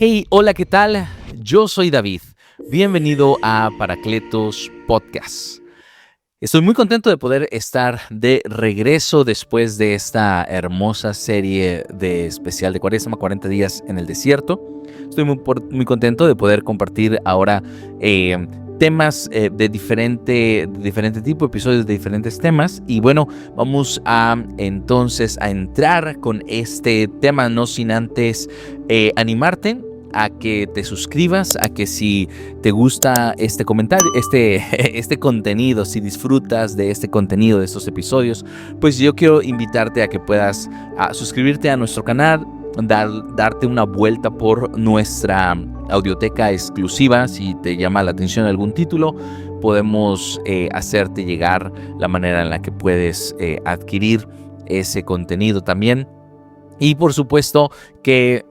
Hey, hola, ¿qué tal? Yo soy David. Bienvenido a Paracletos Podcast. Estoy muy contento de poder estar de regreso después de esta hermosa serie de especial de Cuaresma, 40 días en el desierto. Estoy muy contento de poder compartir ahora temas de diferente tipo, episodios de diferentes temas. Y bueno, vamos entonces a entrar con este tema, no sin antes animarte a que te suscribas, a que si te gusta este comentario, este contenido, si disfrutas de este contenido, de estos episodios, pues yo quiero invitarte a que puedas suscribirte a nuestro canal, darte una vuelta por nuestra audioteca exclusiva. Si te llama la atención algún título, podemos hacerte llegar la manera en la que puedes adquirir ese contenido también. Y por supuesto que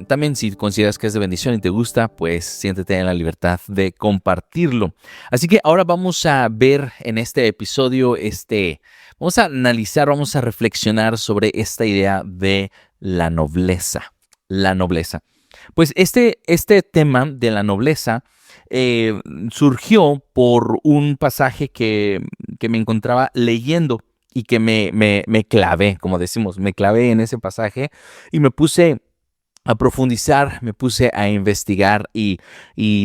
también si consideras que es de bendición y te gusta, pues siéntete en la libertad de compartirlo. Así que ahora vamos a ver en este episodio, vamos a analizar, vamos a reflexionar sobre esta idea de la nobleza. La nobleza. Pues este tema de la nobleza surgió por un pasaje que me encontraba leyendo. Y que me clavé, como decimos, me clavé en ese pasaje y me puse a profundizar, me puse a investigar y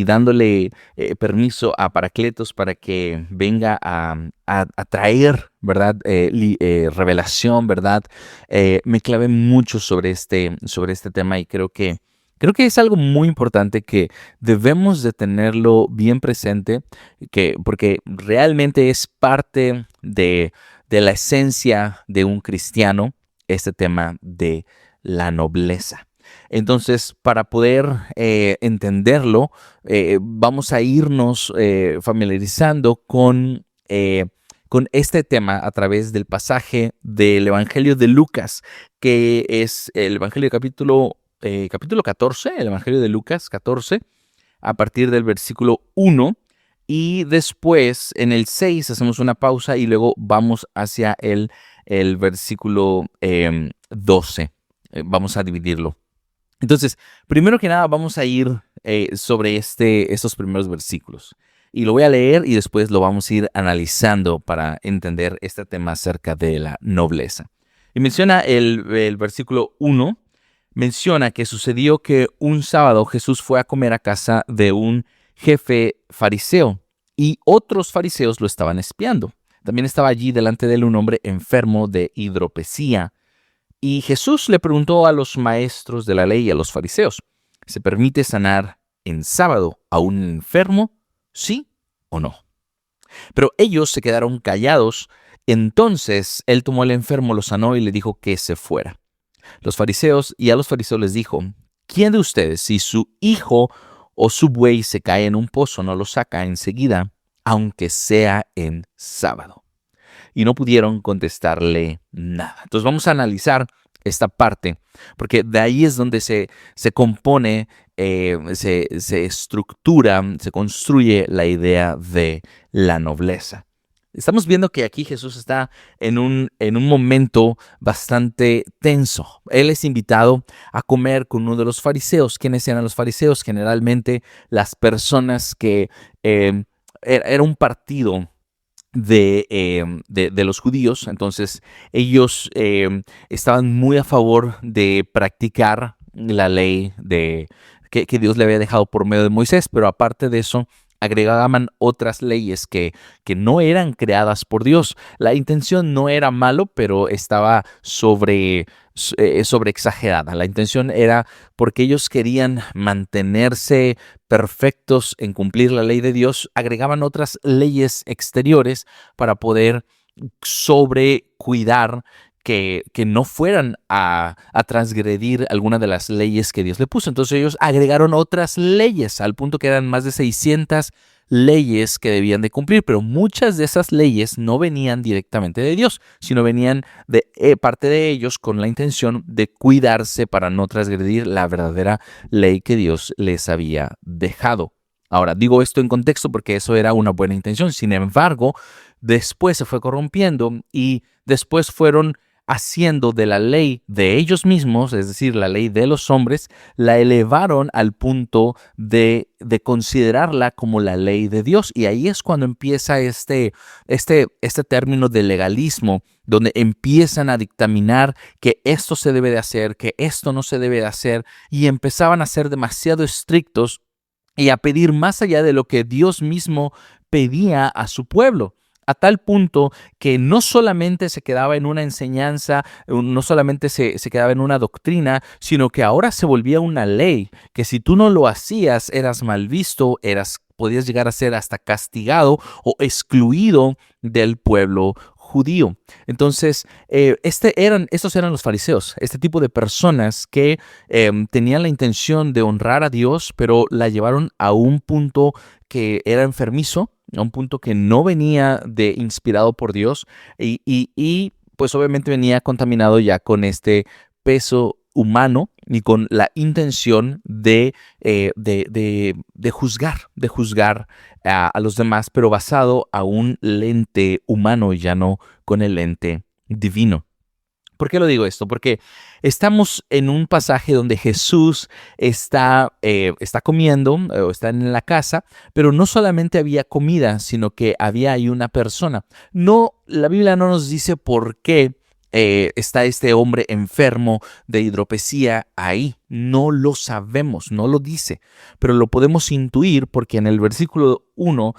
dándole permiso a Paracletos para que venga a traer, ¿verdad? Revelación, ¿verdad? Me clavé mucho sobre este tema y creo que es algo muy importante que debemos de tenerlo bien presente, porque realmente es parte de la esencia de un cristiano, este tema de la nobleza. Entonces, para poder entenderlo, vamos a irnos familiarizando con este tema a través del pasaje del Evangelio de Lucas, que es el Evangelio capítulo 14, el Evangelio de Lucas 14, a partir del versículo 1. Y después, en el 6, hacemos una pausa y luego vamos hacia el versículo 12. Vamos a dividirlo. Entonces, primero que nada, vamos a ir sobre estos primeros versículos. Y lo voy a leer y después lo vamos a ir analizando para entender este tema acerca de la nobleza. Y menciona el versículo 1, menciona que sucedió que un sábado Jesús fue a comer a casa de un jefe fariseo y otros fariseos lo estaban espiando. También estaba allí delante de él un hombre enfermo de hidropesía. Y Jesús le preguntó a los maestros de la ley y a los fariseos, ¿se permite sanar en sábado a un enfermo? ¿Sí o no? Pero ellos se quedaron callados. Entonces él tomó al enfermo, lo sanó y le dijo que se fuera. A los fariseos les dijo, ¿quién de ustedes, si su hijo o su buey se cae en un pozo, no lo saca enseguida, aunque sea en sábado? Y no pudieron contestarle nada. Entonces vamos a analizar esta parte, porque de ahí es donde se compone, se estructura, se construye la idea de la nobleza. Estamos viendo que aquí Jesús está en un momento bastante tenso. Él es invitado a comer con uno de los fariseos. ¿Quiénes eran los fariseos? Generalmente las personas que era un partido de los judíos. Entonces ellos estaban muy a favor de practicar la ley que Dios le había dejado por medio de Moisés, pero aparte de eso agregaban otras leyes que no eran creadas por Dios. La intención no era malo, pero estaba sobre exagerada. La intención era porque ellos querían mantenerse perfectos en cumplir la ley de Dios, agregaban otras leyes exteriores para poder sobrecuidar que no fueran a transgredir alguna de las leyes que Dios le puso. Entonces ellos agregaron otras leyes al punto que eran más de 600 leyes que debían de cumplir, pero muchas de esas leyes no venían directamente de Dios, sino venían de parte de ellos con la intención de cuidarse para no transgredir la verdadera ley que Dios les había dejado. Ahora, digo esto en contexto porque eso era una buena intención. Sin embargo, después se fue corrompiendo y después fueron haciendo de la ley de ellos mismos, es decir, la ley de los hombres, la elevaron al punto de considerarla como la ley de Dios. Y ahí es cuando empieza este término de legalismo, donde empiezan a dictaminar que esto se debe de hacer, que esto no se debe de hacer, y empezaban a ser demasiado estrictos y a pedir más allá de lo que Dios mismo pedía a su pueblo. A tal punto que no solamente se quedaba en una enseñanza, no solamente se quedaba en una doctrina, sino que ahora se volvía una ley, que si tú no lo hacías eras mal visto, podías llegar a ser hasta castigado o excluido del pueblo judío. Entonces, estos eran los fariseos, este tipo de personas que tenían la intención de honrar a Dios, pero la llevaron a un punto que era enfermizo, a un punto que no venía de inspirado por Dios pues obviamente venía contaminado ya con este peso humano y con la intención de juzgar a los demás, pero basado a un lente humano y ya no con el lente divino. ¿Por qué lo digo esto? Porque estamos en un pasaje donde Jesús está comiendo o está en la casa, pero no solamente había comida, sino que había ahí una persona. La Biblia no nos dice por qué está este hombre enfermo de hidropesía ahí. No lo sabemos, no lo dice, pero lo podemos intuir porque en el versículo 1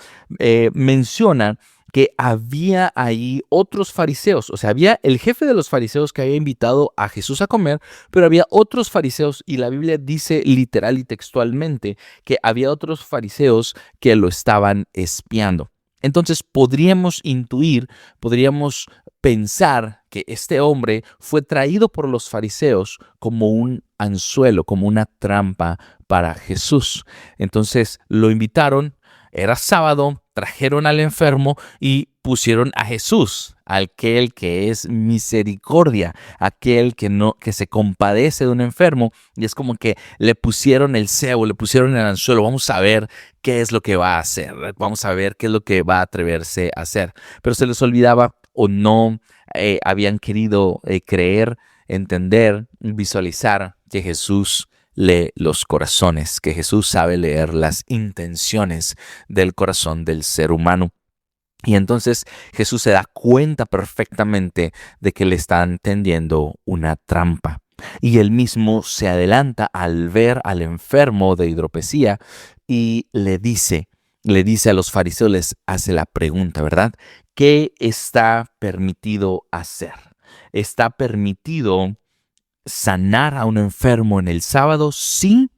menciona que había ahí otros fariseos, o sea, había el jefe de los fariseos que había invitado a Jesús a comer, pero había otros fariseos y la Biblia dice literal y textualmente que había otros fariseos que lo estaban espiando. Entonces podríamos intuir, podríamos pensar que este hombre fue traído por los fariseos como un anzuelo, como una trampa para Jesús. Entonces lo invitaron. Era sábado, trajeron al enfermo y pusieron a Jesús, aquel que es misericordia, aquel que se compadece de un enfermo, y es como que le pusieron el cebo, le pusieron el anzuelo. Vamos a ver qué es lo que va a hacer, vamos a ver qué es lo que va a atreverse a hacer. Pero se les olvidaba o no habían querido creer, entender, visualizar que Jesús lee los corazones, que Jesús sabe leer las intenciones del corazón del ser humano. Y entonces Jesús se da cuenta perfectamente de que le están tendiendo una trampa. Y él mismo se adelanta al ver al enfermo de hidropesía y le dice a los fariseos, les hace la pregunta, ¿verdad? ¿Qué está permitido hacer? ¿Está permitido sanar a un enfermo en el sábado, sí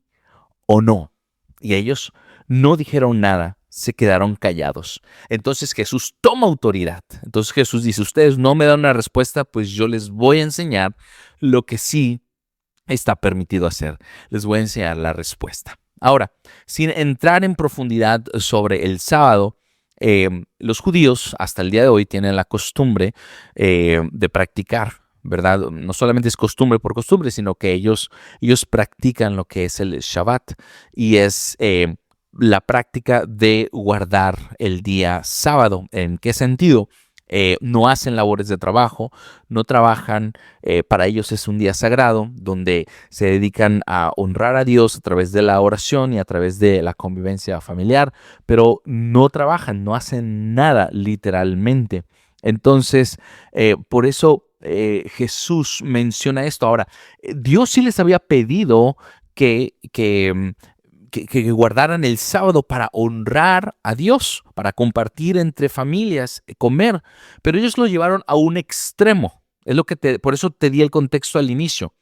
o no? Y ellos no dijeron nada, se quedaron callados. Entonces Jesús toma autoridad. Entonces Jesús dice, ustedes no me dan una respuesta, pues yo les voy a enseñar lo que sí está permitido hacer. Les voy a enseñar la respuesta. Ahora, sin entrar en profundidad sobre el sábado, los judíos hasta el día de hoy tienen la costumbre de practicar, ¿verdad? No solamente es costumbre por costumbre, sino que ellos practican lo que es el Shabbat y es la práctica de guardar el día sábado. ¿En qué sentido? No hacen labores de trabajo, no trabajan, para ellos es un día sagrado donde se dedican a honrar a Dios a través de la oración y a través de la convivencia familiar, pero no trabajan, no hacen nada literalmente. Entonces, por eso Jesús menciona esto. Ahora, Dios sí les había pedido que guardaran el sábado para honrar a Dios, para compartir entre familias, comer, pero ellos lo llevaron a un extremo. Es por eso te di el contexto al inicio.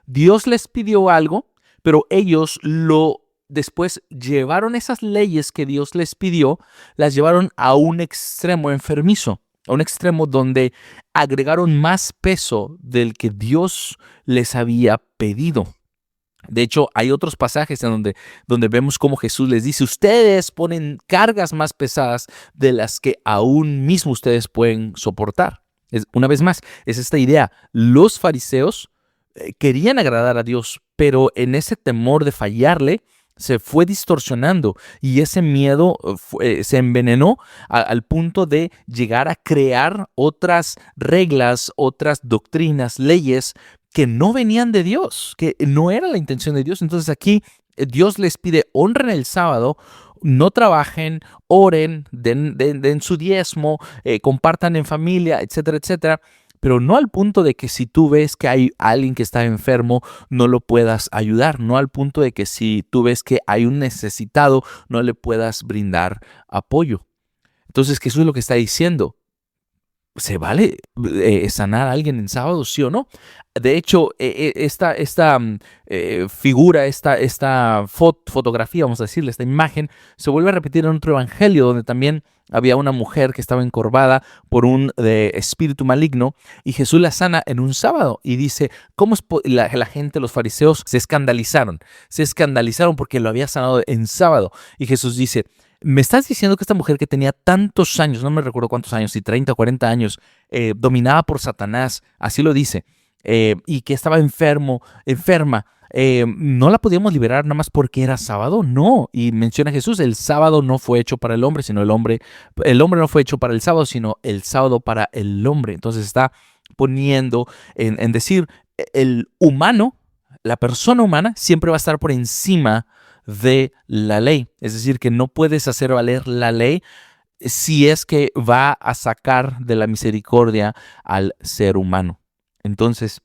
Dios les pidió algo, pero ellos después llevaron esas leyes que Dios les pidió, las llevaron a un extremo enfermizo, a un extremo donde agregaron más peso del que Dios les había pedido. De hecho, hay otros pasajes en donde vemos cómo Jesús les dice, ustedes ponen cargas más pesadas de las que aún mismo ustedes pueden soportar. Una vez más, es esta idea. Los fariseos querían agradar a Dios, pero en ese temor de fallarle, se fue distorsionando y ese miedo se envenenó al punto de llegar a crear otras reglas, otras doctrinas, leyes que no venían de Dios, que no era la intención de Dios. Entonces aquí Dios les pide: honren el sábado, no trabajen, oren, den su diezmo, compartan en familia, etcétera, etcétera. Pero no al punto de que si tú ves que hay alguien que está enfermo, no lo puedas ayudar. No al punto de que si tú ves que hay un necesitado, no le puedas brindar apoyo. Entonces Jesús lo que está diciendo: ¿se vale sanar a alguien en sábado, sí o no? De hecho, esta figura, esta fotografía, vamos a decirle, esta imagen, se vuelve a repetir en otro evangelio donde también había una mujer que estaba encorvada por un espíritu maligno y Jesús la sana en un sábado. Y dice, ¿cómo es la gente, los fariseos, se escandalizaron? Se escandalizaron porque lo había sanado en sábado. Y Jesús dice: ¿me estás diciendo que esta mujer que tenía tantos años, no me recuerdo cuántos años, si 30 o 40 años, dominada por Satanás, así lo dice, y que estaba enferma, no la podíamos liberar nada más porque era sábado? No. Y menciona Jesús: el sábado no fue hecho para el hombre, sino el hombre no fue hecho para el sábado, sino el sábado para el hombre. Entonces está poniendo en decir, el humano, la persona humana, siempre va a estar por encima de la ley. Es decir, que no puedes hacer valer la ley si es que va a sacar de la misericordia al ser humano. Entonces,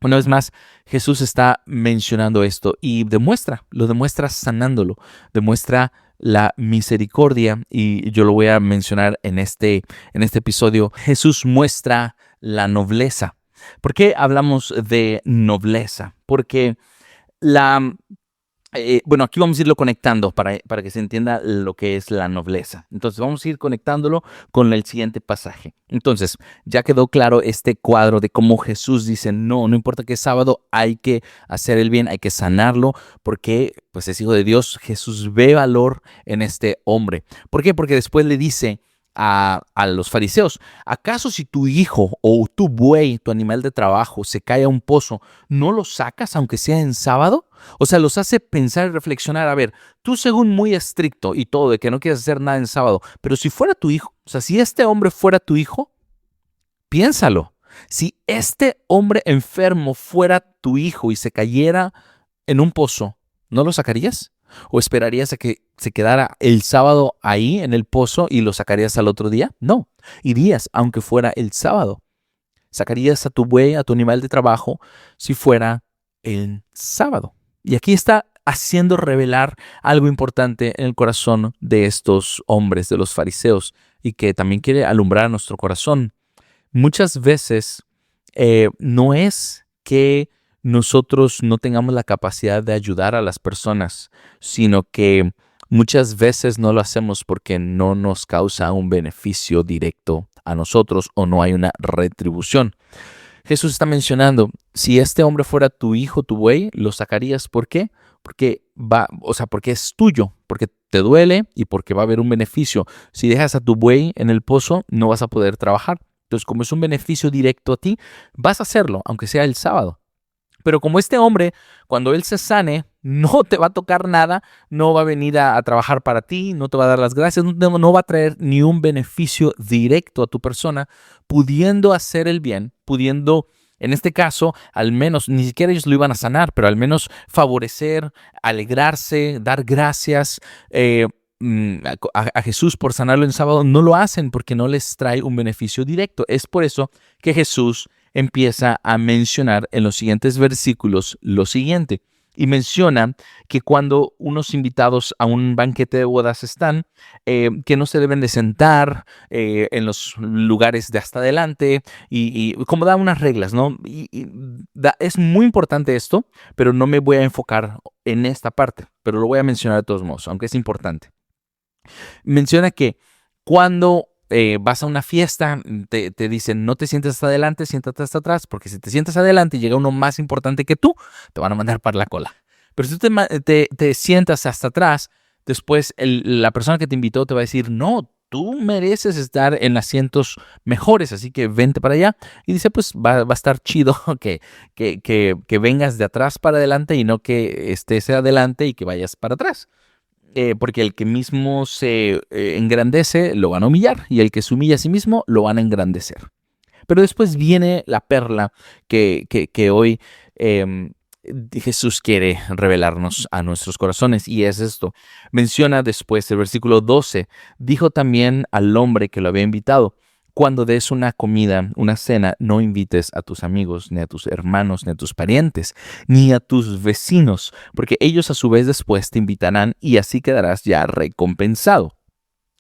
una vez más, Jesús está mencionando esto y lo demuestra sanándolo, demuestra la misericordia, y yo lo voy a mencionar en este episodio. Jesús muestra la nobleza. ¿Por qué hablamos de nobleza? Porque bueno, aquí vamos a irlo conectando para que se entienda lo que es la nobleza. Entonces vamos a ir conectándolo con el siguiente pasaje. Entonces ya quedó claro este cuadro de cómo Jesús dice: no importa que es sábado, hay que hacer el bien, hay que sanarlo, porque pues es hijo de Dios. Jesús ve valor en este hombre. ¿Por qué? Porque después le dice a los fariseos: ¿acaso si tu hijo o tu buey, tu animal de trabajo, se cae a un pozo, no lo sacas aunque sea en sábado? O sea, los hace pensar y reflexionar. A ver, tú según muy estricto y todo, de que no quieres hacer nada en sábado, pero si fuera tu hijo, o sea, si este hombre fuera tu hijo, piénsalo. Si este hombre enfermo fuera tu hijo y se cayera en un pozo, ¿no lo sacarías? ¿O esperarías a que se quedara el sábado ahí en el pozo y lo sacarías al otro día? No, irías aunque fuera el sábado. Sacarías a tu buey, a tu animal de trabajo, si fuera el sábado. Y aquí está haciendo revelar algo importante en el corazón de estos hombres, de los fariseos, y que también quiere alumbrar nuestro corazón. Muchas veces no es que nosotros no tengamos la capacidad de ayudar a las personas, sino que muchas veces no lo hacemos porque no nos causa un beneficio directo a nosotros o no hay una retribución. Jesús está mencionando: si este hombre fuera tu hijo, tu buey, lo sacarías. ¿Por qué? Porque porque es tuyo, porque te duele y porque va a haber un beneficio. Si dejas a tu buey en el pozo, no vas a poder trabajar. Entonces, como es un beneficio directo a ti, vas a hacerlo, aunque sea el sábado. Pero como este hombre, cuando él se sane, no te va a tocar nada, no va a venir a trabajar para ti, no te va a dar las gracias, no va a traer ni un beneficio directo a tu persona, pudiendo hacer el bien, pudiendo, en este caso, al menos, ni siquiera ellos lo iban a sanar, pero al menos favorecer, alegrarse, dar gracias a Jesús por sanarlo en sábado. No lo hacen porque no les trae un beneficio directo. Es por eso que Jesús empieza a mencionar en los siguientes versículos lo siguiente. Y menciona que cuando unos invitados a un banquete de bodas están, que no se deben de sentar en los lugares de hasta adelante, y como da unas reglas, ¿no? Es muy importante esto, pero no me voy a enfocar en esta parte, pero lo voy a mencionar de todos modos, aunque es importante. Menciona que cuando vas a una fiesta, te dicen: no te sientes hasta adelante, siéntate hasta atrás, porque si te sientas adelante y llega uno más importante que tú, te van a mandar para la cola. Pero si tú te sientas hasta atrás, después la persona que te invitó te va a decir: no, tú mereces estar en asientos mejores, así que vente para allá. Y dice, pues va a estar chido que vengas de atrás para adelante y no que estés adelante y que vayas para atrás. Porque el que mismo se engrandece lo van a humillar y el que se humilla a sí mismo lo van a engrandecer. Pero después viene la perla que hoy Jesús quiere revelarnos a nuestros corazones, y es esto. Menciona después el versículo 12, dijo también al hombre que lo había invitado, cuando des una comida, una cena, no invites a tus amigos, ni a tus hermanos, ni a tus parientes, ni a tus vecinos, porque ellos a su vez después te invitarán y así quedarás ya recompensado.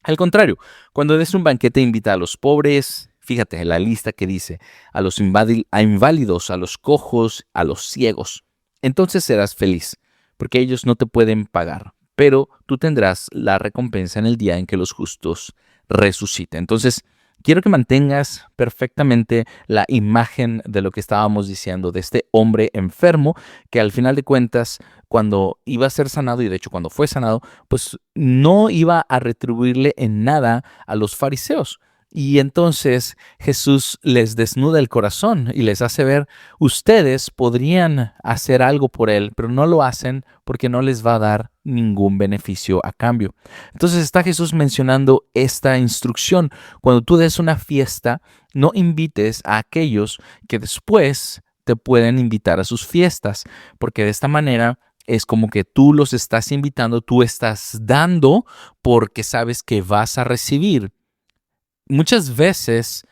Al contrario, cuando des un banquete, invita a los pobres. Fíjate la lista que dice, a los inválidos, a los cojos, a los ciegos. Entonces serás feliz, porque ellos no te pueden pagar, pero tú tendrás la recompensa en el día en que los justos resuciten. Entonces, quiero que mantengas perfectamente la imagen de lo que estábamos diciendo, de este hombre enfermo que al final de cuentas, cuando iba a ser sanado, y de hecho cuando fue sanado, pues no iba a retribuirle en nada a los fariseos. Y entonces Jesús les desnuda el corazón y les hace ver, ustedes podrían hacer algo por él, pero no lo hacen porque no les va a dar ningún beneficio a cambio. Entonces está Jesús mencionando esta instrucción. Cuando tú des una fiesta, no invites a aquellos que después te pueden invitar a sus fiestas, porque de esta manera es como que tú los estás invitando, tú estás dando porque sabes que vas a recibir. Muchas veces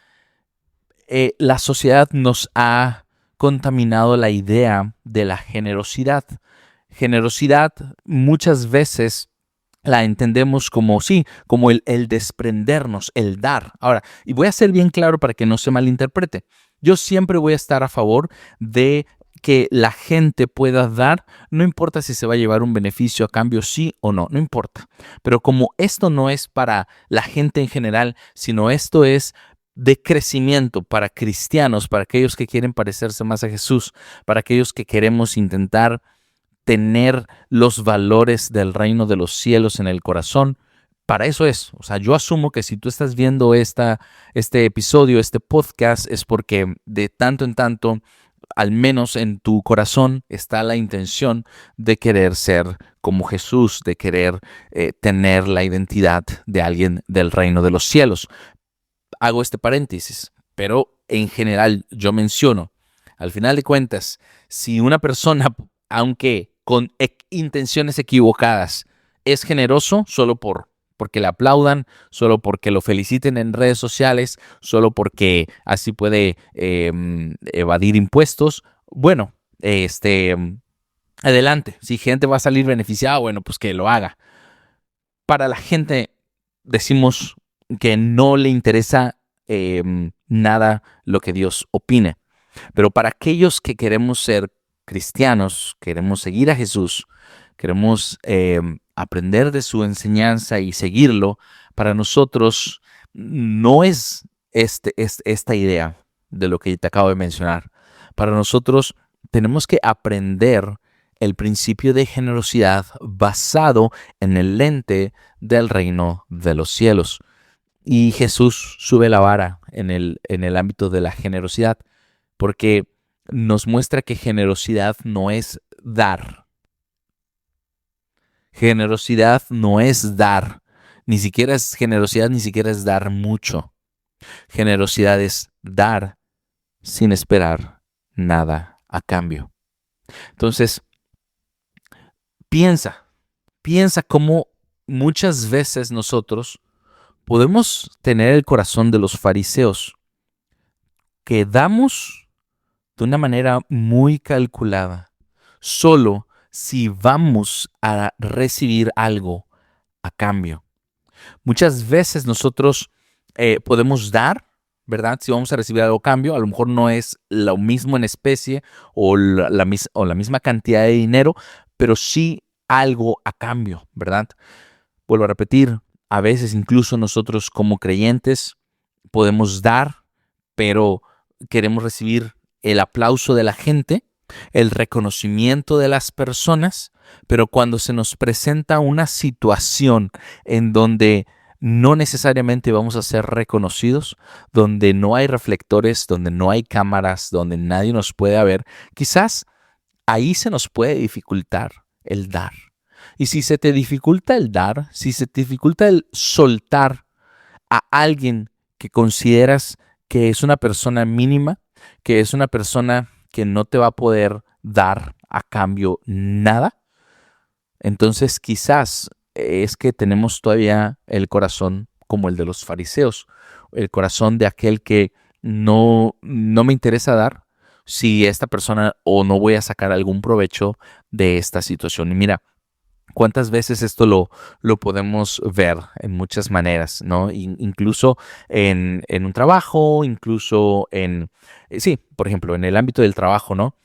la sociedad nos ha contaminado la idea de la generosidad. Generosidad muchas veces la entendemos como, sí, como el desprendernos, el dar. Ahora, y voy a ser bien claro para que no se malinterprete. Yo siempre voy a estar a favor de que la gente pueda dar, no importa si se va a llevar un beneficio a cambio, sí o no, no importa. Pero como esto no es para la gente en general, sino esto es de crecimiento para cristianos, para aquellos que quieren parecerse más a Jesús, para aquellos que queremos intentar tener los valores del reino de los cielos en el corazón. Para eso es. O sea, yo asumo que si tú estás viendo este episodio, este podcast, es porque de tanto en tanto, al menos en tu corazón, está la intención de querer ser como Jesús, de querer tener la identidad de alguien del reino de los cielos. Hago este paréntesis, pero en general yo menciono, al final de cuentas, si una persona, aunque con intenciones equivocadas, es generoso solo porque le aplaudan, solo porque lo feliciten en redes sociales, solo porque así puede evadir impuestos, bueno, adelante. Si gente va a salir beneficiada, bueno, pues que lo haga. Para la gente decimos que no le interesa nada lo que Dios opine. Pero para aquellos que queremos ser cristianos, queremos seguir a Jesús, queremos aprender de su enseñanza y seguirlo, para nosotros no es esta idea de lo que te acabo de mencionar. Para nosotros tenemos que aprender el principio de generosidad basado en el lente del reino de los cielos. Y Jesús sube la vara en el ámbito de la generosidad, porque nos muestra que generosidad no es dar. Generosidad no es dar. Ni siquiera es generosidad, ni siquiera es dar mucho. Generosidad es dar sin esperar nada a cambio. Entonces, piensa cómo muchas veces nosotros podemos tener el corazón de los fariseos, que damos de una manera muy calculada, solo si vamos a recibir algo a cambio. Muchas veces nosotros podemos dar, ¿verdad? Si vamos a recibir algo a cambio, a lo mejor no es lo mismo en especie o la misma cantidad de dinero, pero sí algo a cambio, ¿verdad? Vuelvo a repetir, a veces incluso nosotros como creyentes podemos dar, pero queremos recibir el aplauso de la gente, el reconocimiento de las personas, pero cuando se nos presenta una situación en donde no necesariamente vamos a ser reconocidos, donde no hay reflectores, donde no hay cámaras, donde nadie nos puede ver. Quizás ahí se nos puede dificultar el dar. Y si se te dificulta el dar, si se te dificulta el soltar a alguien que consideras que es una persona mínima, que es una persona que no te va a poder dar a cambio nada, entonces quizás es que tenemos todavía el corazón como el de los fariseos, el corazón de aquel que no me interesa dar si esta persona o no voy a sacar algún provecho de esta situación. Y mira, cuántas veces esto lo podemos ver en muchas maneras, ¿no? Incluso en un trabajo, incluso sí, por ejemplo, en el ámbito del trabajo, ¿no?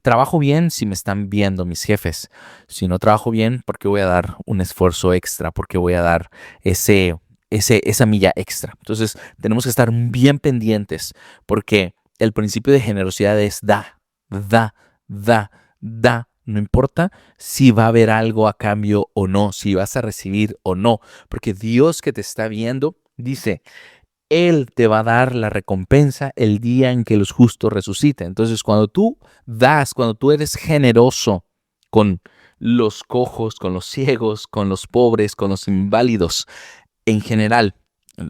Trabajo bien si me están viendo mis jefes. Si no trabajo bien, ¿por qué voy a dar un esfuerzo extra? ¿Por qué voy a dar esa milla extra? Entonces, tenemos que estar bien pendientes porque el principio de generosidad es da, da, da, da. No importa si va a haber algo a cambio o no, si vas a recibir o no, porque Dios que te está viendo dice, Él te va a dar la recompensa el día en que los justos resuciten. Entonces, cuando tú das, cuando tú eres generoso con los cojos, con los ciegos, con los pobres, con los inválidos, en general,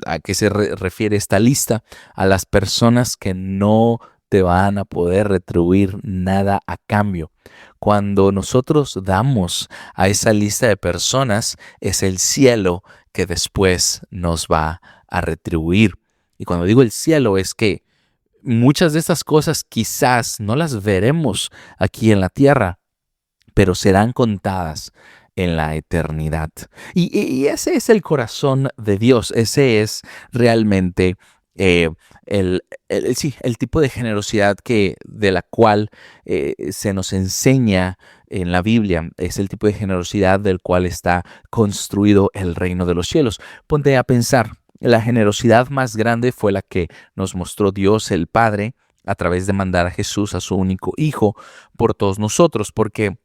¿a qué se refiere esta lista? A las personas que no te van a poder retribuir nada a cambio. Cuando nosotros damos a esa lista de personas, es el cielo que después nos va a retribuir. Y cuando digo el cielo es que muchas de estas cosas quizás no las veremos aquí en la tierra, pero serán contadas en la eternidad. Y ese es el corazón de Dios, ese es realmente el tipo de generosidad de la cual se nos enseña en la Biblia. Es el tipo de generosidad del cual está construido el reino de los cielos. Ponte a pensar, la generosidad más grande fue la que nos mostró Dios el Padre a través de mandar a Jesús, a su único Hijo, por todos nosotros, porque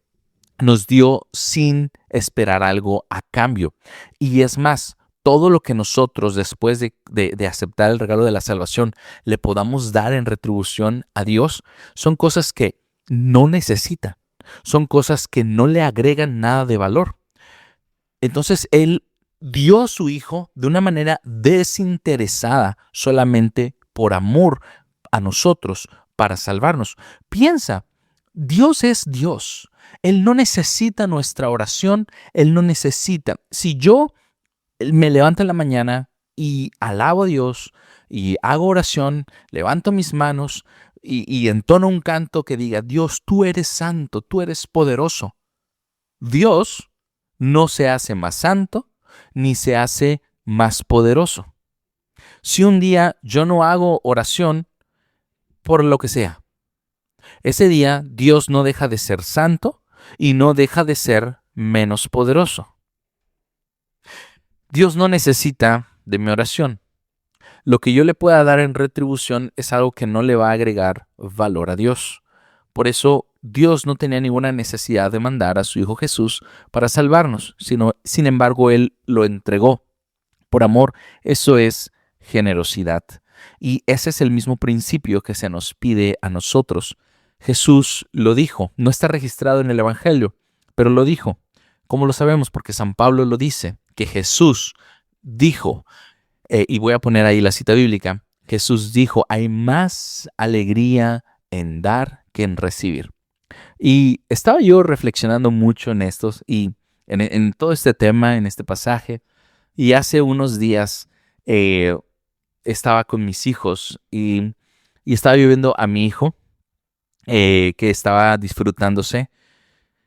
nos dio sin esperar algo a cambio. Y es más, todo lo que nosotros después de aceptar el regalo de la salvación le podamos dar en retribución a Dios son cosas que no necesita, son cosas que no le agregan nada de valor. Entonces Él dio a su Hijo de una manera desinteresada, solamente por amor a nosotros, para salvarnos. Piensa, Dios es Dios. Él no necesita nuestra oración, Él no necesita. Si yo me levanto en la mañana y alabo a Dios y hago oración, levanto mis manos y entono un canto que diga, Dios, tú eres santo, tú eres poderoso. Dios no se hace más santo ni se hace más poderoso. Si un día yo no hago oración, por lo que sea, ese día Dios no deja de ser santo y no deja de ser menos poderoso. Dios no necesita de mi oración. Lo que yo le pueda dar en retribución es algo que no le va a agregar valor a Dios. Por eso Dios no tenía ninguna necesidad de mandar a su Hijo Jesús para salvarnos, sin embargo, Él lo entregó por amor. Eso es generosidad. Y ese es el mismo principio que se nos pide a nosotros. Jesús lo dijo, no está registrado en el Evangelio, pero lo dijo. ¿Cómo lo sabemos? Porque San Pablo lo dice, que Jesús dijo, y voy a poner ahí la cita bíblica, Jesús dijo, hay más alegría en dar que en recibir. Y estaba yo reflexionando mucho en estos y en todo este tema, en este pasaje, y hace unos días estaba con mis hijos y estaba yo viendo a mi hijo que estaba disfrutándose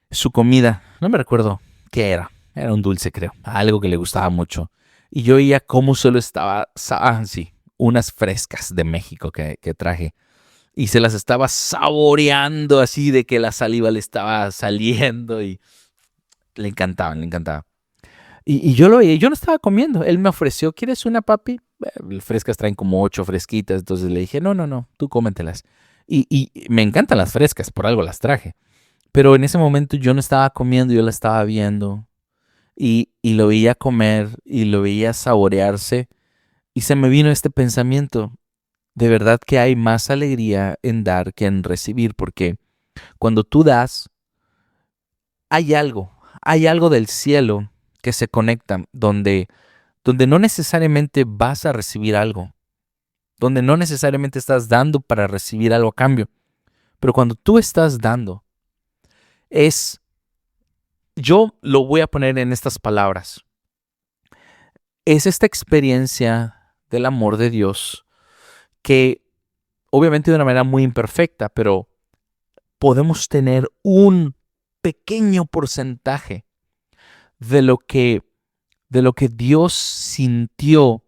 su comida. No me recuerdo qué era. Era un dulce, creo. Algo que le gustaba mucho. Y yo veía cómo solo estaba, sí, unas frescas de México que traje. Y se las estaba saboreando así de que la saliva le estaba saliendo y le encantaban, le encantaba. Y yo lo veía, yo no estaba comiendo. Él me ofreció, ¿quieres una, papi? Frescas traen como 8 fresquitas. Entonces le dije, no, tú cómetelas. Y me encantan las frescas, por algo las traje. Pero en ese momento yo no estaba comiendo, yo la estaba viendo. Y y lo veía comer y lo veía saborearse y se me vino este pensamiento. De verdad que hay más alegría en dar que en recibir, porque cuando tú das, hay hay algo del cielo que se conecta, donde no necesariamente vas a recibir algo, donde no necesariamente estás dando para recibir algo a cambio, pero cuando tú estás dando, es, yo lo voy a poner en estas palabras, es esta experiencia del amor de Dios que obviamente de una manera muy imperfecta, pero podemos tener un pequeño porcentaje de lo que, de lo que Dios sintió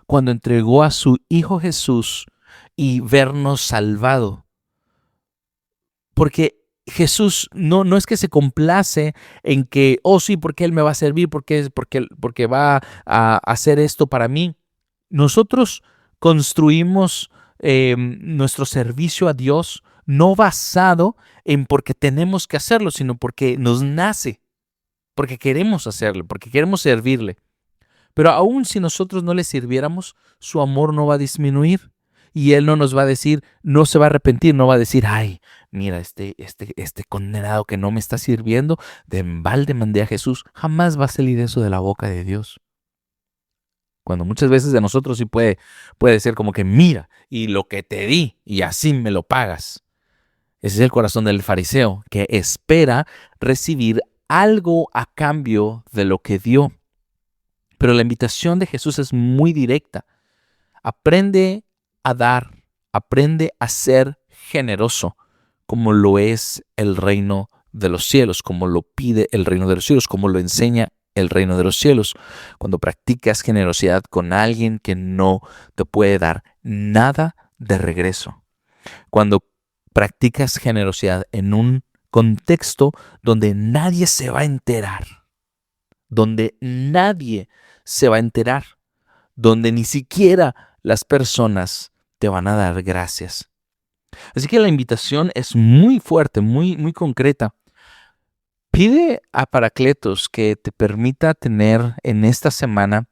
cuando entregó a su Hijo Jesús y vernos salvado. Porque Jesús no es que se complace en que, oh sí, porque Él me va a servir, porque va a hacer esto para mí. Nosotros construimos nuestro servicio a Dios no basado en porque tenemos que hacerlo, sino porque nos nace, porque queremos hacerlo, porque queremos servirle. Pero aún si nosotros no le sirviéramos, su amor no va a disminuir. Y Él no nos va a decir, no se va a arrepentir, no va a decir, ay, mira, este condenado que no me está sirviendo, de embalde mandé a Jesús. Jamás va a salir eso de la boca de Dios. Cuando muchas veces de nosotros sí puede ser como que, mira, y lo que te di, y así me lo pagas. Ese es el corazón del fariseo, que espera recibir algo a cambio de lo que dio. Pero la invitación de Jesús es muy directa. Aprende a dar, aprende a ser generoso, como lo es el reino de los cielos, como lo pide el reino de los cielos, como lo enseña el reino de los cielos. Cuando practicas generosidad con alguien que no te puede dar nada de regreso. Cuando practicas generosidad en un contexto donde nadie se va a enterar, donde nadie se va a enterar, donde ni siquiera las personas te van a dar gracias. Así que la invitación es muy fuerte, muy concreta. Pide a Paracletos que te permita tener en esta semana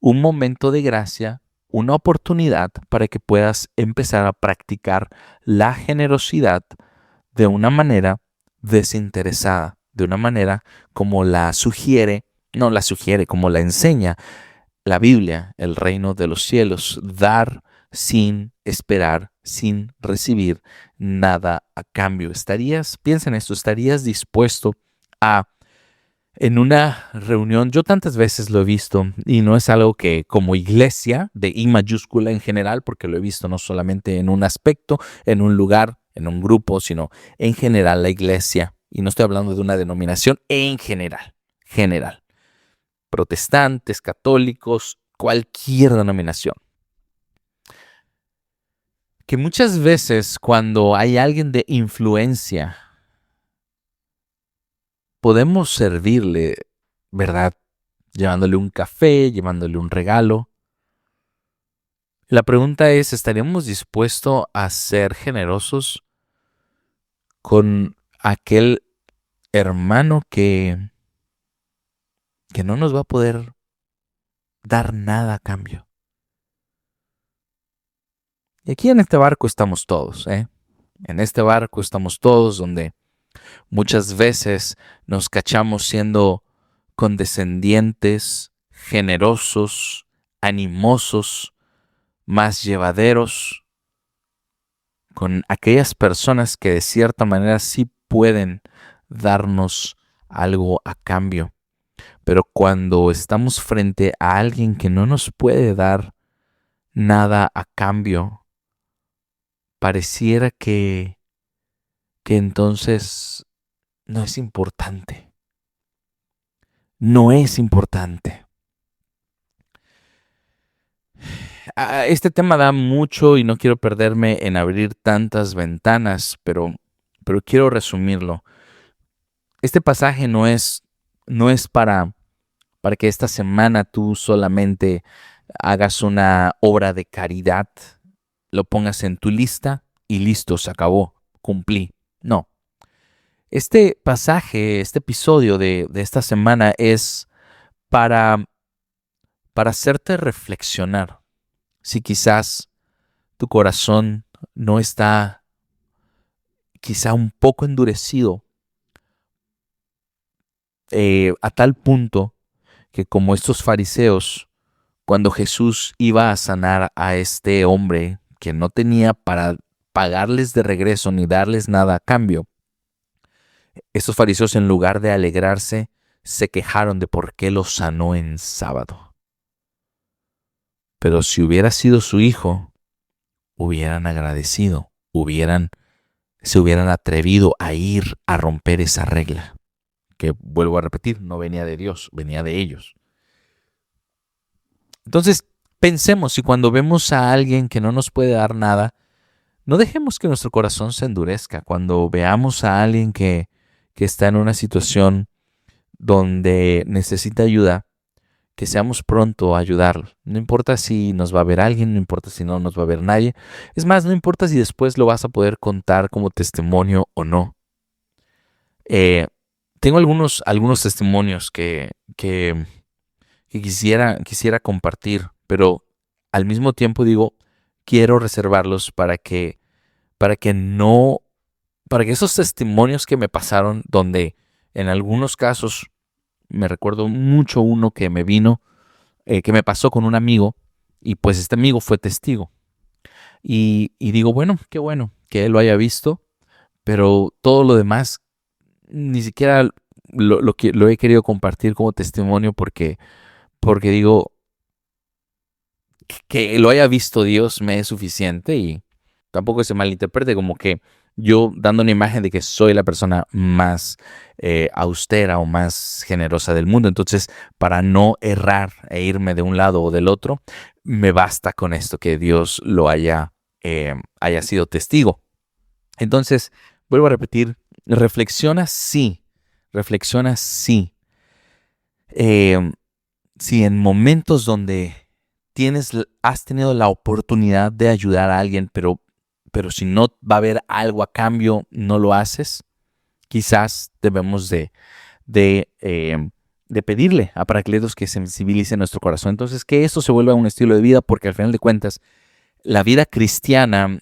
un momento de gracia, una oportunidad para que puedas empezar a practicar la generosidad de una manera desinteresada, de una manera como como la enseña la Biblia, el reino de los cielos, dar sin esperar, sin recibir nada a cambio. Piensa en esto, estarías dispuesto a, en una reunión, yo tantas veces lo he visto y no es algo que como iglesia, de I mayúscula en general, porque lo he visto no solamente en un aspecto, en un lugar, en un grupo, sino en general la iglesia. Y no estoy hablando de una denominación, en general. Protestantes, católicos, cualquier denominación. Que muchas veces cuando hay alguien de influencia, podemos servirle, ¿verdad? Llevándole un café, llevándole un regalo. La pregunta es, ¿estaríamos dispuestos a ser generosos con aquel hermano que no nos va a poder dar nada a cambio? Y aquí en este barco estamos todos, ¿eh? En este barco estamos todos donde muchas veces nos cachamos siendo condescendientes, generosos, animosos, más llevaderos con aquellas personas que de cierta manera sí pueden darnos algo a cambio. Pero cuando estamos frente a alguien que no nos puede dar nada a cambio, pareciera que entonces no es importante. No es importante. Este tema da mucho y no quiero perderme en abrir tantas ventanas, pero quiero resumirlo. Este pasaje no es para que esta semana tú solamente hagas una obra de caridad, lo pongas en tu lista y listo, se acabó, cumplí. No. Este pasaje, este episodio de esta semana es para, para hacerte reflexionar. Si quizás tu corazón no está quizá un poco endurecido a tal punto que como estos fariseos, cuando Jesús iba a sanar a este hombre que no tenía para pagarles de regreso ni darles nada a cambio, estos fariseos en lugar de alegrarse, se quejaron de por qué lo sanó en sábado. Pero si hubiera sido su hijo, hubieran agradecido, se hubieran atrevido a ir a romper esa regla, que vuelvo a repetir, no venía de Dios, venía de ellos. Entonces, pensemos si cuando vemos a alguien que no nos puede dar nada, no dejemos que nuestro corazón se endurezca. Cuando veamos a alguien que está en una situación donde necesita ayuda, que seamos pronto a ayudarlo. No importa si nos va a ver alguien, no importa si no nos va a ver nadie. Es más, no importa si después lo vas a poder contar como testimonio o no. Tengo algunos testimonios que quisiera compartir, pero al mismo tiempo digo, quiero reservarlos para que esos testimonios que me pasaron, donde en algunos casos me recuerdo mucho uno que me vino, que me pasó con un amigo, y pues este amigo fue testigo. Y digo, bueno que él lo haya visto, pero todo lo demás ni siquiera lo he querido compartir como testimonio porque digo, que lo haya visto Dios me es suficiente y tampoco se malinterprete como que yo dando una imagen de que soy la persona más austera o más generosa del mundo. Entonces, para no errar e irme de un lado o del otro, me basta con esto, que Dios lo haya sido testigo. Entonces, vuelvo a repetir, reflexiona sí. Si en momentos donde has tenido la oportunidad de ayudar a alguien, pero si no va a haber algo a cambio, no lo haces, quizás debemos de pedirle a Paracletos que sensibilice nuestro corazón. Entonces, que esto se vuelva un estilo de vida, porque al final de cuentas, la vida cristiana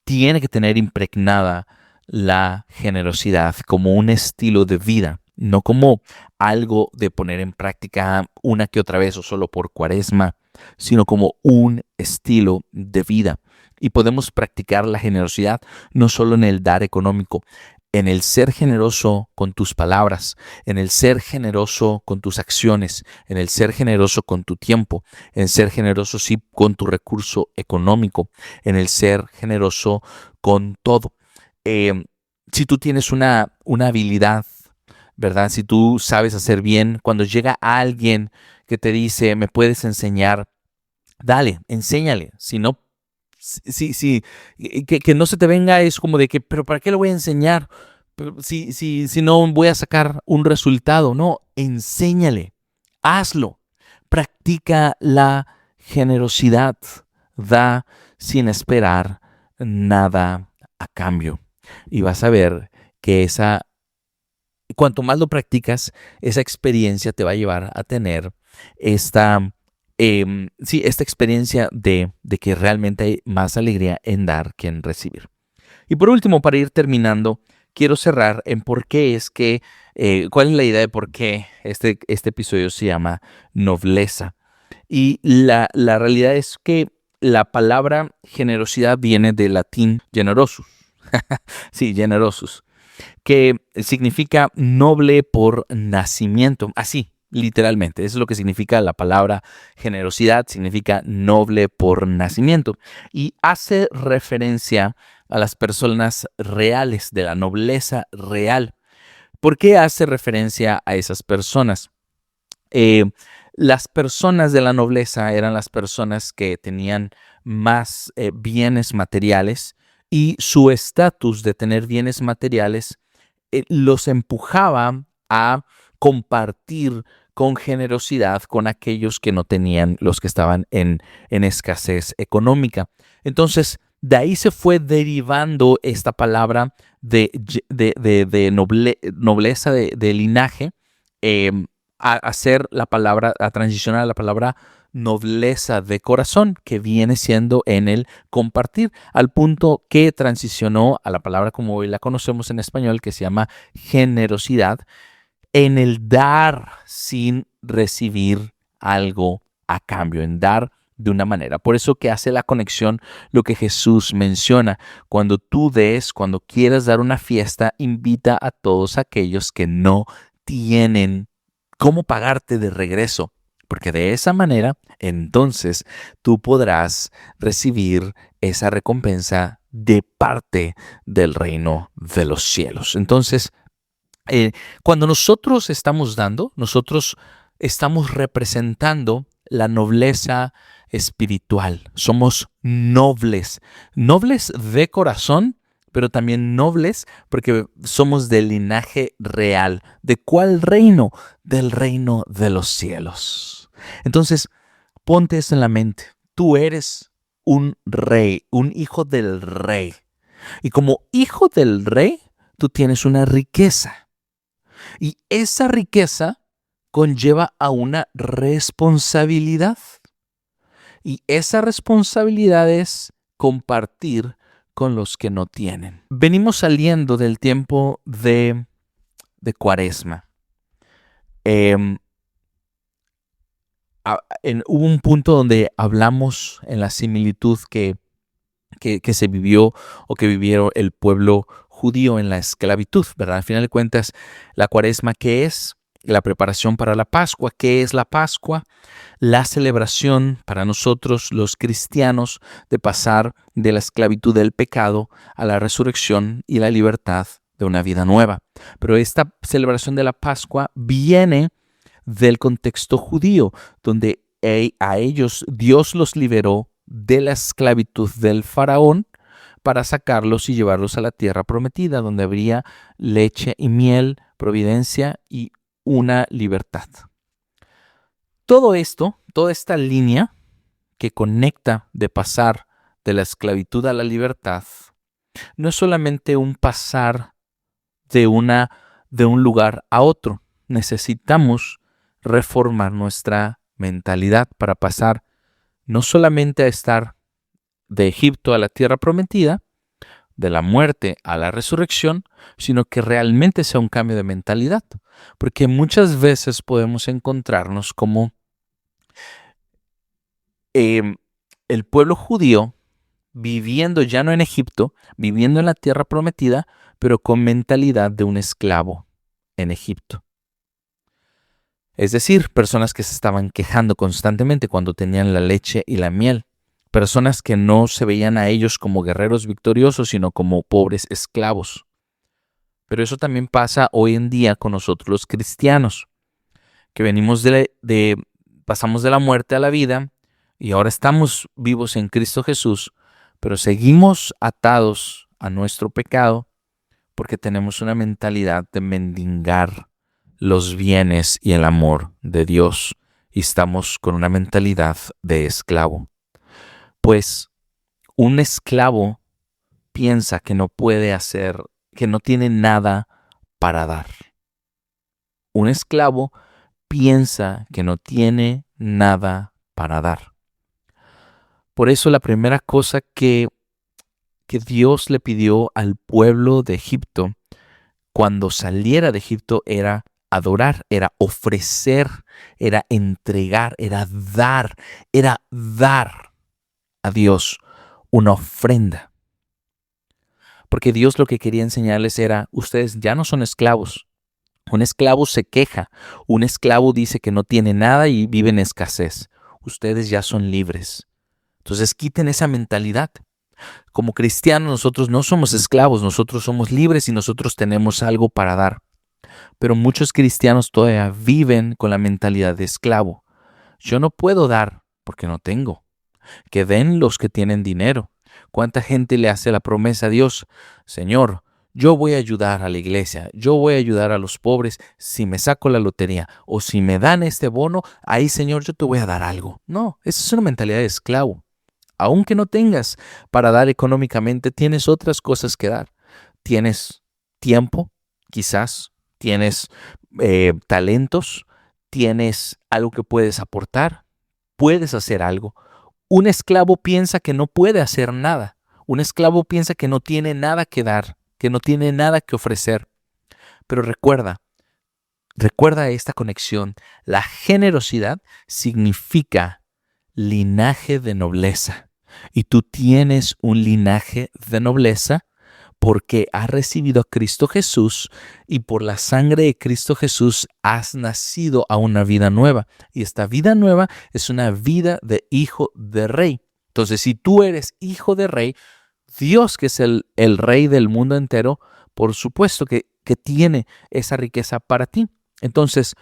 tiene que tener impregnada la generosidad como un estilo de vida, no como algo de poner en práctica una que otra vez o solo por Cuaresma, sino como un estilo de vida. Y podemos practicar la generosidad no solo en el dar económico, en el ser generoso con tus palabras, en el ser generoso con tus acciones, en el ser generoso con tu tiempo, en ser generoso sí con tu recurso económico, en el ser generoso con todo. Si tú tienes una habilidad, ¿verdad? Si tú sabes hacer bien, cuando llega alguien que te dice, ¿me puedes enseñar? Dale, enséñale. Si no, que no se te venga es como de que, pero ¿para qué lo voy a enseñar? Si no voy a sacar un resultado. No, enséñale, hazlo, practica la generosidad, da sin esperar nada a cambio. Y vas a ver que cuanto más lo practicas, esa experiencia te va a llevar a tener esta experiencia de que realmente hay más alegría en dar que en recibir. Y por último, para ir terminando, quiero cerrar en por qué es que, cuál es la idea de por qué este episodio se llama Nobleza. Y la realidad es que la palabra generosidad viene del latín generosus. Sí, generosus, que significa noble por nacimiento. Así, literalmente, eso es lo que significa la palabra generosidad, significa noble por nacimiento. Y hace referencia a las personas reales, de la nobleza real. ¿Por qué hace referencia a esas personas? Las personas de la nobleza eran las personas que tenían más bienes materiales, y su estatus de tener bienes materiales los empujaba a compartir con generosidad con aquellos que no tenían, los que estaban en escasez económica. Entonces, de ahí se fue derivando esta palabra de nobleza de linaje hacer a transicionar a la palabra nobleza de corazón, que viene siendo en el compartir, al punto que transicionó a la palabra como hoy la conocemos en español, que se llama generosidad, en el dar sin recibir algo a cambio, en dar de una manera. Por eso que hace la conexión lo que Jesús menciona. Cuando tú des, cuando quieras dar una fiesta, invita a todos aquellos que no tienen cómo pagarte de regreso. Porque de esa manera, entonces, tú podrás recibir esa recompensa de parte del reino de los cielos. Entonces, cuando nosotros estamos dando, nosotros estamos representando la nobleza espiritual. Somos nobles, nobles de corazón, pero también nobles porque somos del linaje real. ¿De cuál reino? Del reino de los cielos. Entonces, ponte esto en la mente. Tú eres un rey, un hijo del rey. Y como hijo del rey, tú tienes una riqueza. Y esa riqueza conlleva a una responsabilidad. Y esa responsabilidad es compartir con los que no tienen. Venimos saliendo del tiempo de Cuaresma. Hubo un punto donde hablamos en la similitud que se vivió o que vivieron el pueblo judío en la esclavitud, ¿verdad? Al final de cuentas, la Cuaresma, ¿qué es? La preparación para la Pascua. ¿Qué es la Pascua? La celebración para nosotros los cristianos de pasar de la esclavitud del pecado a la resurrección y la libertad de una vida nueva. Pero esta celebración de la Pascua viene del contexto judío, donde a ellos Dios los liberó de la esclavitud del faraón para sacarlos y llevarlos a la tierra prometida, donde habría leche y miel, providencia y una libertad. Todo esto, toda esta línea que conecta de pasar de la esclavitud a la libertad, no es solamente un pasar de un lugar a otro. Necesitamos reformar nuestra mentalidad para pasar no solamente a estar de Egipto a la tierra prometida, de la muerte a la resurrección, sino que realmente sea un cambio de mentalidad. Porque muchas veces podemos encontrarnos como el pueblo judío viviendo ya no en Egipto, viviendo en la tierra prometida, pero con mentalidad de un esclavo en Egipto. Es decir, personas que se estaban quejando constantemente cuando tenían la leche y la miel. Personas que no se veían a ellos como guerreros victoriosos, sino como pobres esclavos. Pero eso también pasa hoy en día con nosotros los cristianos, que venimos pasamos de la muerte a la vida y ahora estamos vivos en Cristo Jesús, pero seguimos atados a nuestro pecado porque tenemos una mentalidad de mendigar los bienes y el amor de Dios y estamos con una mentalidad de esclavo. Pues un esclavo piensa que no puede hacer, que no tiene nada para dar. Un esclavo piensa que no tiene nada para dar. Por eso la primera cosa que Dios le pidió al pueblo de Egipto cuando saliera de Egipto era adorar, era ofrecer, era entregar, era dar a Dios una ofrenda. Porque Dios lo que quería enseñarles era, ustedes ya no son esclavos. Un esclavo se queja, un esclavo dice que no tiene nada y vive en escasez. Ustedes ya son libres. Entonces quiten esa mentalidad. Como cristianos nosotros no somos esclavos, nosotros somos libres y nosotros tenemos algo para dar. Pero muchos cristianos todavía viven con la mentalidad de esclavo. Yo no puedo dar porque no tengo. Que den los que tienen dinero. ¿Cuánta gente le hace la promesa a Dios? Señor, yo voy a ayudar a la iglesia, yo voy a ayudar a los pobres si me saco la lotería o si me dan este bono, ahí Señor yo te voy a dar algo. No, esa es una mentalidad de esclavo. Aunque no tengas para dar económicamente, tienes otras cosas que dar. Tienes tiempo, quizás, tienes talentos, tienes algo que puedes aportar, puedes hacer algo. Un esclavo piensa que no puede hacer nada. Un esclavo piensa que no tiene nada que dar, que no tiene nada que ofrecer. Pero recuerda esta conexión. La generosidad significa linaje de nobleza. Y tú tienes un linaje de nobleza porque has recibido a Cristo Jesús y por la sangre de Cristo Jesús has nacido a una vida nueva. Y esta vida nueva es una vida de hijo de rey. Entonces, si tú eres hijo de rey, Dios, que es el rey del mundo entero, por supuesto que tiene esa riqueza para ti. Entonces,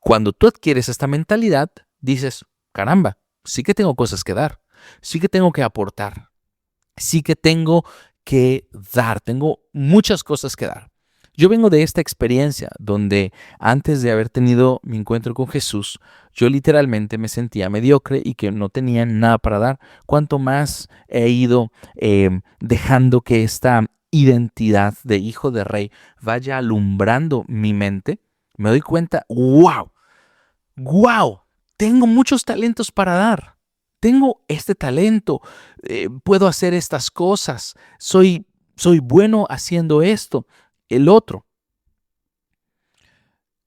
cuando tú adquieres esta mentalidad, dices, caramba, sí que tengo cosas que dar, sí que tengo que aportar, sí que tengo que dar, tengo muchas cosas que dar. Yo vengo de esta experiencia donde antes de haber tenido mi encuentro con Jesús, yo literalmente me sentía mediocre y que no tenía nada para dar. Cuanto más he ido dejando que esta identidad de hijo de rey vaya alumbrando mi mente, me doy cuenta, wow, tengo muchos talentos para dar. Tengo este talento, puedo hacer estas cosas, soy bueno haciendo esto, el otro.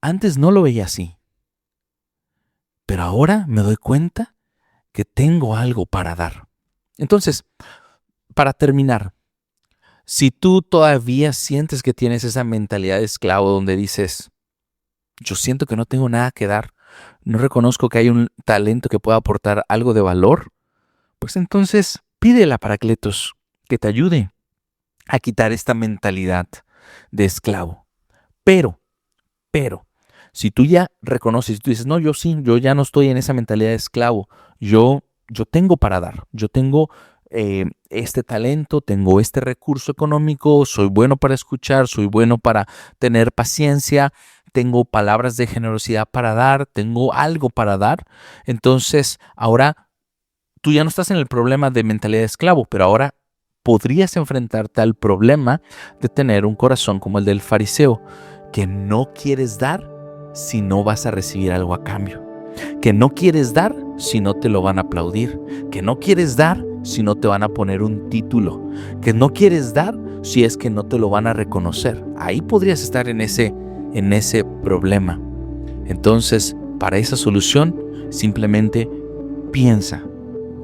Antes no lo veía así, pero ahora me doy cuenta que tengo algo para dar. Entonces, para terminar, si tú todavía sientes que tienes esa mentalidad de esclavo donde dices, yo siento que no tengo nada que dar, no reconozco que hay un talento que pueda aportar algo de valor, pues entonces pídele a Paracletos que te ayude a quitar esta mentalidad de esclavo. Pero, si tú ya reconoces, si tú dices, no, yo ya no estoy en esa mentalidad de esclavo, yo tengo para dar, yo tengo este talento, tengo este recurso económico, soy bueno para escuchar, soy bueno para tener paciencia, tengo palabras de generosidad para dar, tengo algo para dar. Entonces, ahora tú ya no estás en el problema de mentalidad de esclavo, pero ahora podrías enfrentarte al problema de tener un corazón como el del fariseo, que no quieres dar si no vas a recibir algo a cambio, que no quieres dar si no te lo van a aplaudir, que no quieres dar si no te van a poner un título, que no quieres dar si es que no te lo van a reconocer. Ahí podrías estar en ese problema. Entonces, para esa solución, simplemente piensa,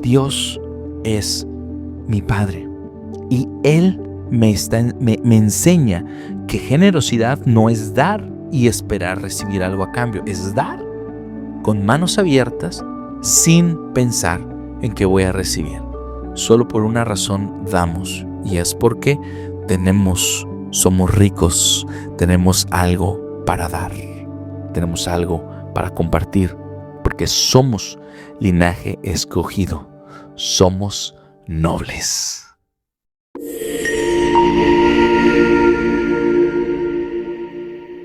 Dios es mi Padre y Él me enseña que generosidad no es dar y esperar recibir algo a cambio, es dar con manos abiertas sin pensar en que voy a recibir. Solo por una razón damos, y es porque somos ricos, tenemos algo para dar, tenemos algo para compartir, porque somos linaje escogido, somos nobles.